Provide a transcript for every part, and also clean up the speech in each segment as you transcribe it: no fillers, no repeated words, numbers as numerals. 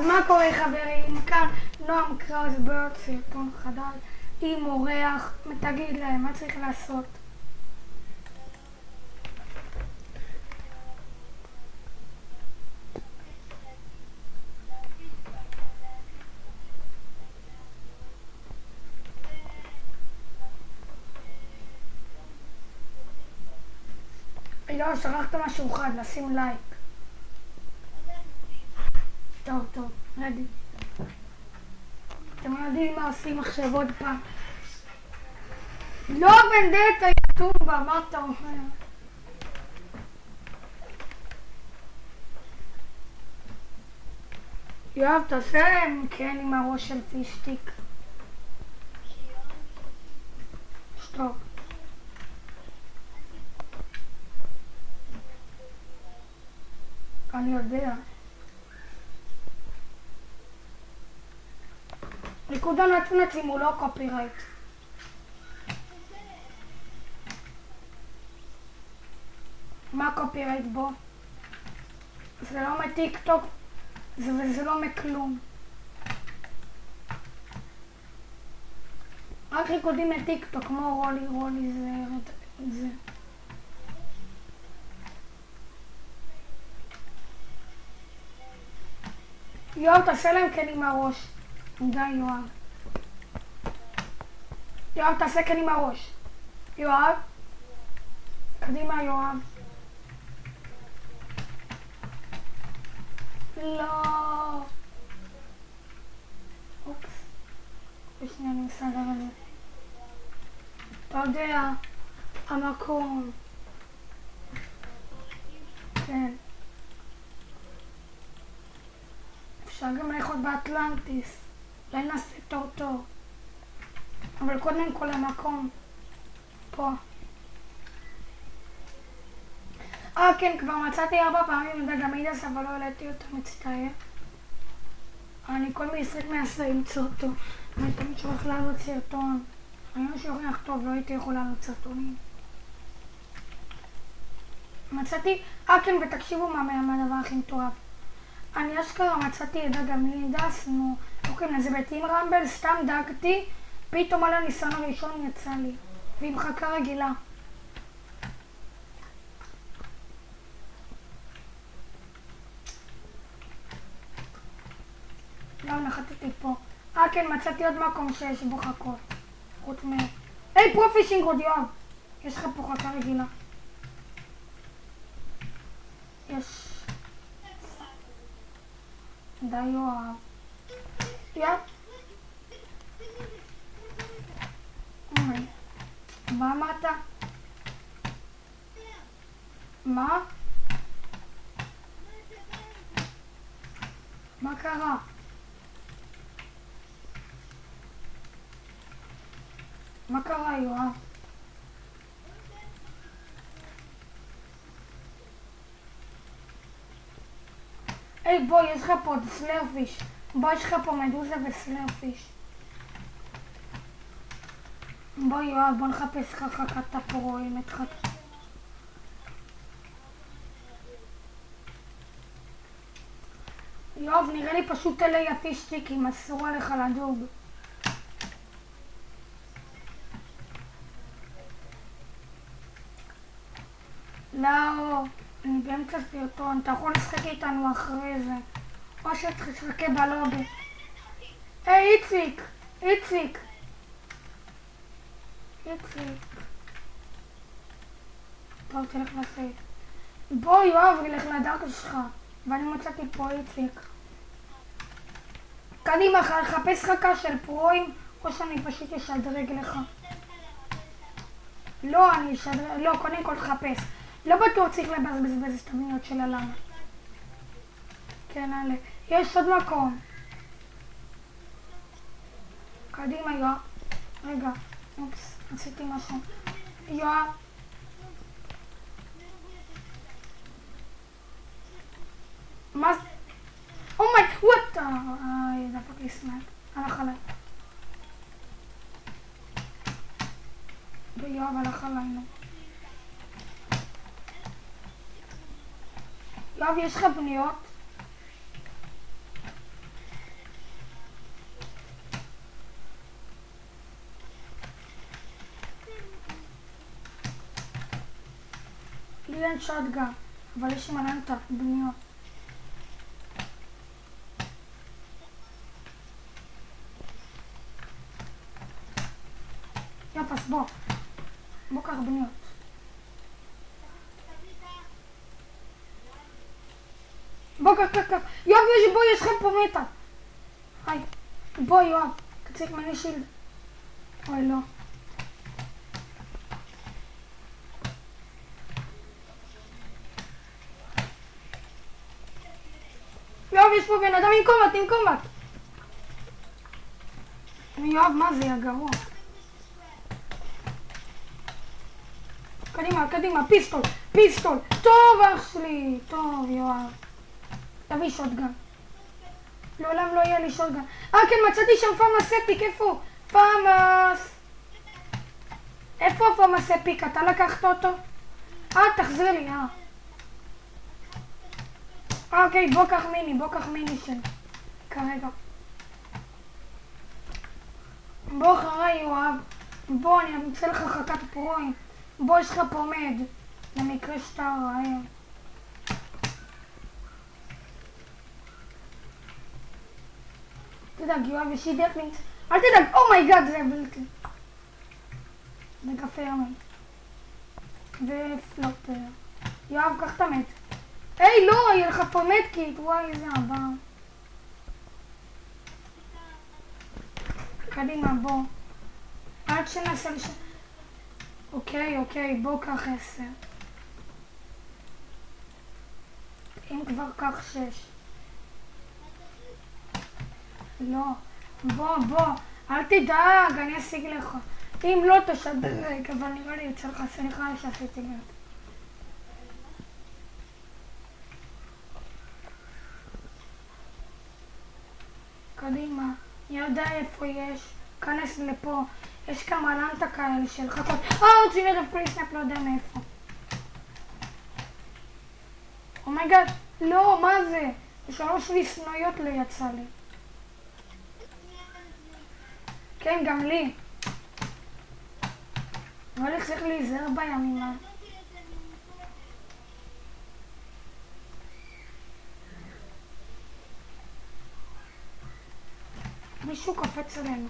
מה קורה חברים? כאן נועם קראוס בעוד סרטון חדש עם אורח. תגיד להם מה צריך לעשות. לא, שכחת משהו אחד, לשים לייק. טוב, רדי. אתם יודעים מה עושים עכשיו עוד פעם? לא בנדטה, יטומבה, מה אתה אומר? יואב, תעשה להם כן עם הראש של פישטיק. שטוב. אני יודע. ריקוד הנצנצים הוא לא קופירייט. מה קופירייט בו? זה לא מטיק טוק וזה לא מכלום. רק ריקודים מטיק טוק כמו רולי זה. יואב, תעשה להם כן עם הראש. די יואב. יואב, תעשה כן עם הראש. יואב. קדימה יואב. לא. אופס. בשנייה אני מסדר על זה. אתה יודע, המקום. כן. אפשר גם לאכול באטלנטיס. אולי נעשה טורטור. אבל קודם כל המקום. פה. כן, כבר מצאתי 4 פעמים את הגמידס, אבל לא העליתי אותו, מצטער. אני כל משחק מנסה למצוא אותו. אני תמיד שולח לעלות סרטון. אני לא שולח טוב, לא הייתי יכולה לעלות סרטונים. מצאתי, כן, ותקשיבו מה הדבר הכי מטורף. אני אשכרה מצאתי את הגמידס, נו, אוקיי, זה בטים רמבל, סתם דגתי, פתאום על הניסיון הראשון יצא לי. ועם חכה רגילה. לא, נחתתי פה. כן, מצאתי עוד מקום שיש בו חכות. חוץ מ... היי, פרופישינג עוד יואב. יש לך פה חכה רגילה. יש... די יואב. יואב? אוי. מה אמרת? מה? מה קרה? מה קרה יואב? היי בוא, יש לך פה סלרפיש. בוא, יש לך פה מדוזה וסלרפיש. בוא יואב, בוא נחפש לך חכת הפרועים את חכת. יואב, נראה לי פשוט אלה יפישטיקים, אסור עליך לדוג. לא, אני באמצע סרטון, אתה יכול לשחק איתנו אחרי זה. או שתחכה בלובי. היי, איציק. טוב, תלך לסייט. בוא יואב, ילך לדארק שלך. ואני מצאתי פה איציק. קדימה, חפש חכה של פרואים, או שאני פשוט אשדרג לך. לא, לא, קודם כל חפש. לא בטוח צריך לבזבז את המיניות של הלמה. כן, הלאה. יש עוד מקום. קדימה, יואב. רגע. אופס, עשיתי משהו. יואב. מה זה? אומי, וואט! דפק לי סנאפ. הלך עליי. ויואב הלך עלינו. יואב, יש לך בניות? לי אין שוטגן, אבל יש לי מלא בניות. יופי, אז בוא קח בניות. בוא קח. יואב, יש לך פה מתה. היי, בוא יואב, תציג מלא שילד. אוי לא. יואב, יש פה בן אדם עם קומט. יואב, מה זה, יא גרוע. קדימה, פיסטול. טוב, אח שלי. טוב, יואב. תביא שוטגן. לעולם לא יהיה לי שוטגן. כן, מצאתי שם פאמאס אפיק, איפה? פאמאס. איפה פאמאס אפיק? אתה לקחת אותו? תחזיר לי, אוקיי, בוא קח מיני שלי. כרגע. בוא אחריי, יואב. בוא, אני אמצא לך חכת פרועים. בוא, יש לך פומד. למקרה שאתה רעב. תדאג, יואב, יש לי דרך למצוא. אל תדאג, אומייגאד, זה בלתי. זה קפה ימי. ופלופר. יואב, קח את המת. היי, לא, יהיה לך פה מדקיט. וואי, איזה הבא. קדימה, בוא. עד שנעשה לי אוקיי, בוא קח 10. אם כבר קח 6. לא, בוא, אל תדאג, אני אשיג לך. אם לא תשדרג, אבל נראה לי יוצא לך סליחה שעשיתי גד. קדימה, יודע איפה יש, כנס לפה. יש כמה לנטה כאלה של חכות. עוד שינרב פריסנאפ, לא יודע מאיפה. אומייגאד, לא, מה זה? 3 ויסנויות לא יצא לי. כן, גם לי. אבל איך צריך להיזהר בימימה. מישהו קופץ עלינו.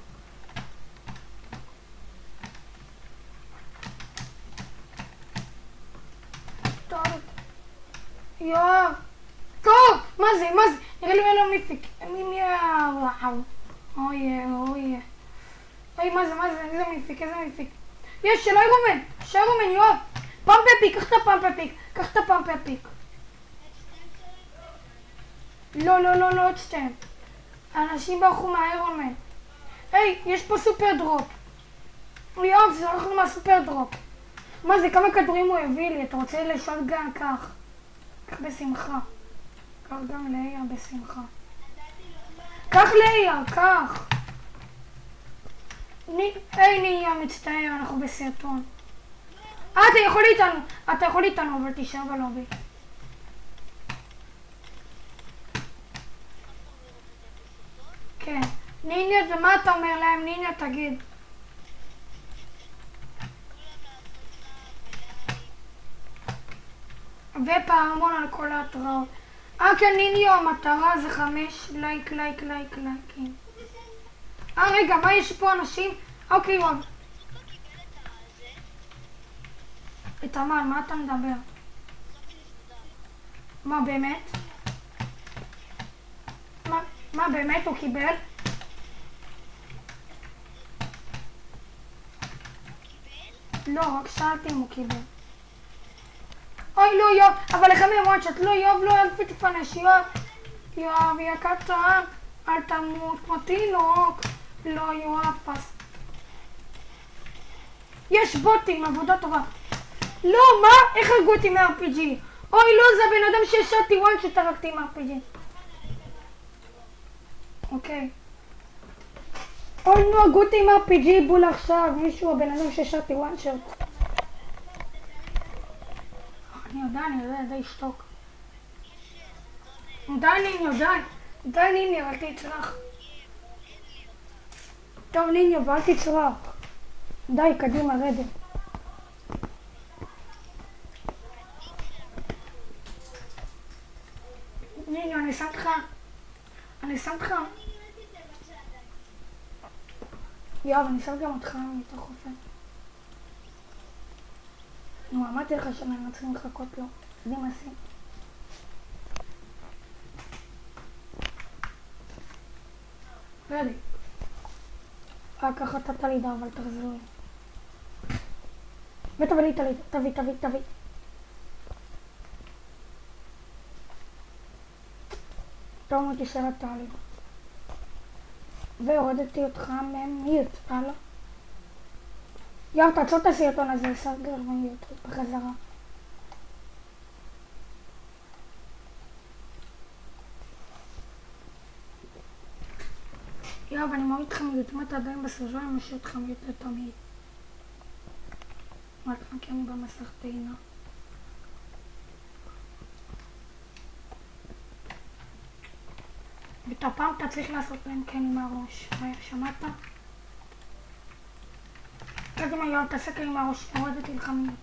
טוב. יואב. טוב! מה זה? נראה לי לא מיפיק. מי וואו. אוי. אוי, מה זה? איזה מיפיק. יש, של איירומן, יואב. פאמפ אפיק, קח את הפאמפ אפיק. לא, עוד שתיים. האנשים ברחו מהאיירומן. היי, יש פה סופר דרופ. יואב, זה הולך מהסופר דרופ. מה זה, כמה כדורים הוא הביא לי? אתה רוצה לשאול גם כך? קח בשמחה. קח גם לאייר בשמחה. קח לאייר, קח. היי נהיה מצטער, אנחנו בסרטון. אתה יכול איתנו, אבל תישאר בלובי. כן. ניניה, ומה אתה אומר להם? ניניה, תגיד. ופעמון על כל ההתראות. כן, ניניו, המטרה זה 5 לייקים. רגע, מה יש פה אנשים? אוקיי, יואב. את אמן, מה אתה מדבר? מה באמת? מה באמת הוא קיבל? לא, רק שאלתי אם הוא קיבל. אוי, לא, יואב, אבל לכם אמרת שאת לא, יואב, לא, אל תפנש, יואב, יא קטן, אל תמות, כמו תינוק. לא, יואב, פס. יש בוטים, עבודה טובה. לא, מה? איך הרגו אותי מ-RPG? אוי, לא, זה הבן אדם ששאתי וואן שתרגתי מ-RPG. אוקיי. אוי, נו, הרגו אותי מ-RPG בול עכשיו, מישהו, הבן אדם ששאתי וואן שוט. אני יודע, די שתוק. די ניניו, אל תצרח. טוב ניניו, ואל תצרח. די, קדימה, רדת. אני שם אותך... יואב, אני שם גם אותך מתוך אופן. נו, אמרתי לך שאני לא צריכים לחכות לו. יודעים מה עושים. רדי. רק ככה אתה תלידה, אבל תחזרו לי. ותביא לי תלידה, תביא. טוב מאוד תשאר התהליך. והורדתי אותך ממיוט, הלאה. יואב, תעצור את הסרטון הזה, סגר ממיוט, בחזרה. יואב, אני מוריד לך מיוט, מה אתה עדיין בסרטון, אני משאיר אותך מיוט לתמיד. מה אתה מכיר לי במסך טעינה? ואת הפעם אתה צריך לעשות להם כן עם הראש. שמעת? קדימה יואב, תעשה כן עם הראש, הורדתי לך מיוט.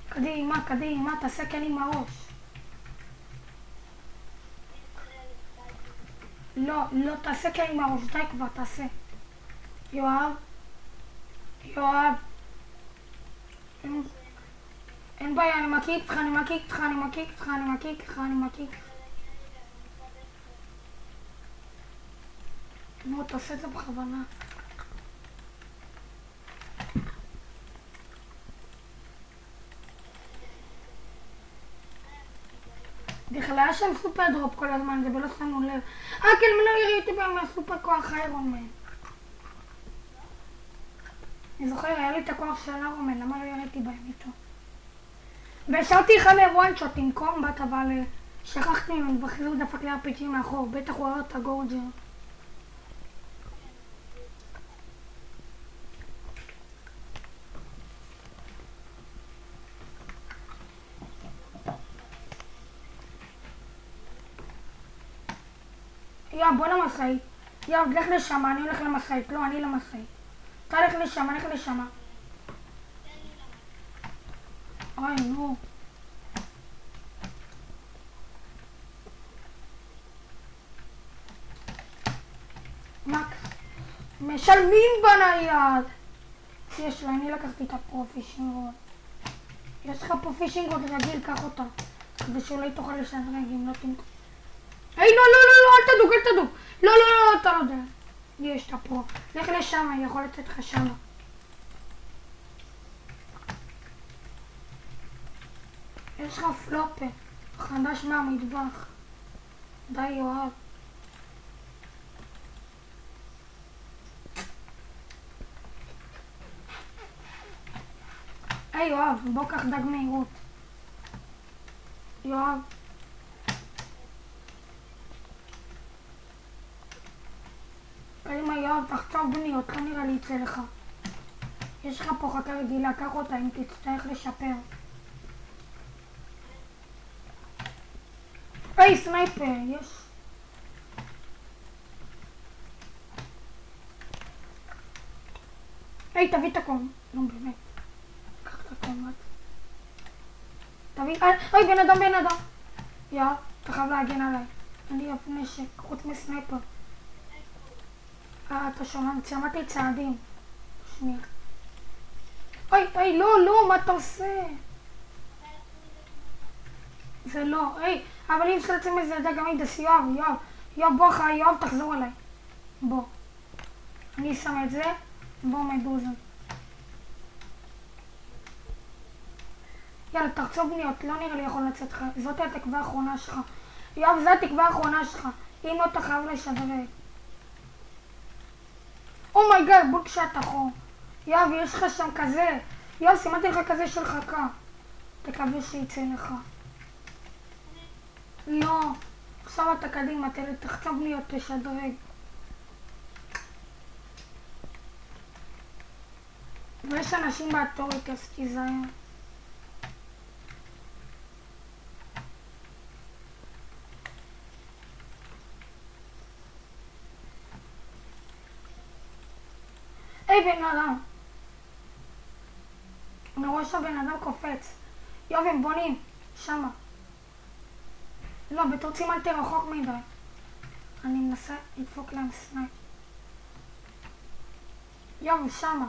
קדימה, תעשה כן עם הראש. לא, תעשה כן עם הראש, די כבר, תעשה. יואב. אין בעיה, אני מקיק איתך. נו, תעשה את זה בכוונה. בכלל היה שם סופר דרופ כל הזמן, זה ולא שמנו לב. כן, לא יראיתי בהם מהסופר כוח איירון מן. אני זוכר, היה לי את הכוח של איירון מן, למה לא יראיתי בהם איתו? והשארתי לך לוואן שוט עם קומבט, אבל שכחתי ממנו, בחיזור דפק לי RPG מאחור, בטח הוא ראה את הגורג'ר. יואב, בוא למשאית. יואב, לך לשם, אני הולך למשאית. לא, אני למשאית. אתה הולך לשם. אוי, נו. מקס. משלמים בנייד. יש לה, אני לקחתי את הפרופישינגות. יש לך פרופישינגות רגיל, קח אותה. כדי שאולי תוכל לשדרג אם לא תמכור. היי, לא, אל תדוג. לא, אתה לא יודע. יש את הפרו. לך לשם, אני יכול לתת לך שם. יש לך פלופר. חדש מהמטבח. די, יואב. היי, יואב, בוא קח דג מהירות. יואב. קדימה יואב, תחצוב בניות, לא נראה לי יצא לך. יש לך פה חכה רגילה, קח אותה אם תצטרך לשפר. היי, סנייפר, יש. היי, תביא את הקום. לא, באמת. קח את הקום, רק. תביא, אוי, בן אדם. יואב, אתה חייב להגן עליי. אני אוהב נשק, חוץ מסנייפר. אתה שומע, שמעתי צעדים. שנייה. אוי, לא, מה אתה עושה? זה לא, אבל אם שרצים איזה דג עמידס, יואב, בוא אחרי, יואב, תחזור אליי. בוא. אני שם את זה, בוא מדוזה. יאללה, תחצוב בניות, לא נראה לי יכול לצאת לך. זאת התקווה האחרונה שלך. יואב, זו התקווה האחרונה שלך. אם לא, אתה חייב לשדרג. אומייגאד, בול קשת אחור. יואב, יש לך שם כזה. יואב, סימנתי לך כזה של חכה. תקווה שיצא לך. לא. עכשיו אתה קדימה, תחצוב להיות תשדרג. ויש אנשים באטורית, אז תיזהר. היי, בן אדם. אני רואה שהבן אדם קופץ. יואב, הם בונים. שמה. לא, בתורצים אל תרחוק מדי. אני מנסה לדפוק להם סנייפ. יואו, שמה.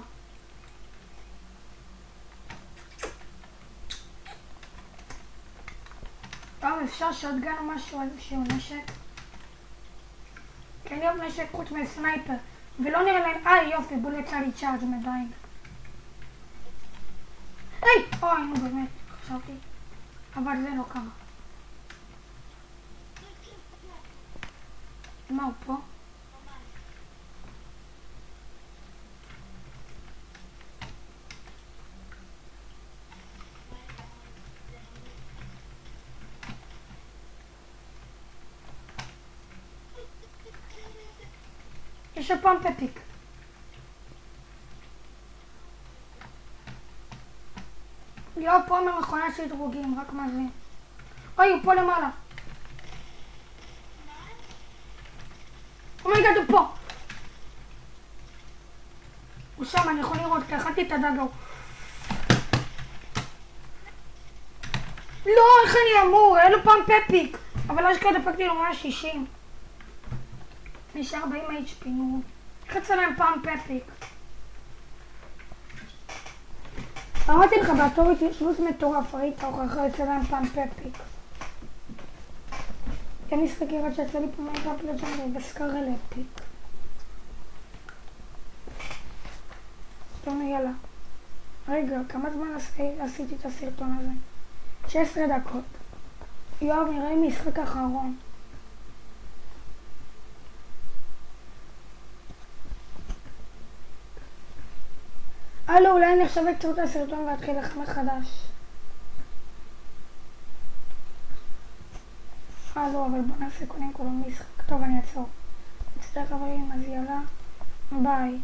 טוב, אפשר שוטגן או משהו, איזשהו נשק? כן, יום נשק חוץ מסנייפר. ולא נראה להם, יופי, בול יצא לי צ'ארג' מדיים. אוי, נו באמת, חשבתי. אבל זה לא קרה. מה הוא פה? יש הפעם פפיק. יואו, פה ממכונה של דרוגים, רק מה זה. אוי, הוא פה למעלה. אומייגד, הוא פה. הוא שם, אני יכול לראות, כי אכלתי את הדגו. לא, איך אני אמור? היה לו פעם פפיק. אבל אשכרה דפקתי לו 160. נשאר 40 HP, נו. איך יצא להם פעם פפיק? אמרתי לך, בתור התיישבות מטורף, ראית הוכחה יצא להם פעם פפיק. כן משחקי רק שיצא לי פעם מייגאפ לג'נדרי וסקארל אפיק. טוב, יאללה. רגע, כמה זמן עשיתי את הסרטון הזה? 16 דקות. יואב, נראה לי משחק אחרון. אולי אני עכשיו אקצור את הסרטון ואתחיל לך מחדש. אבל בוא נעשה קודם כל משחק. טוב, אני אעצור. מצטער חברים, אז יאללה. ביי.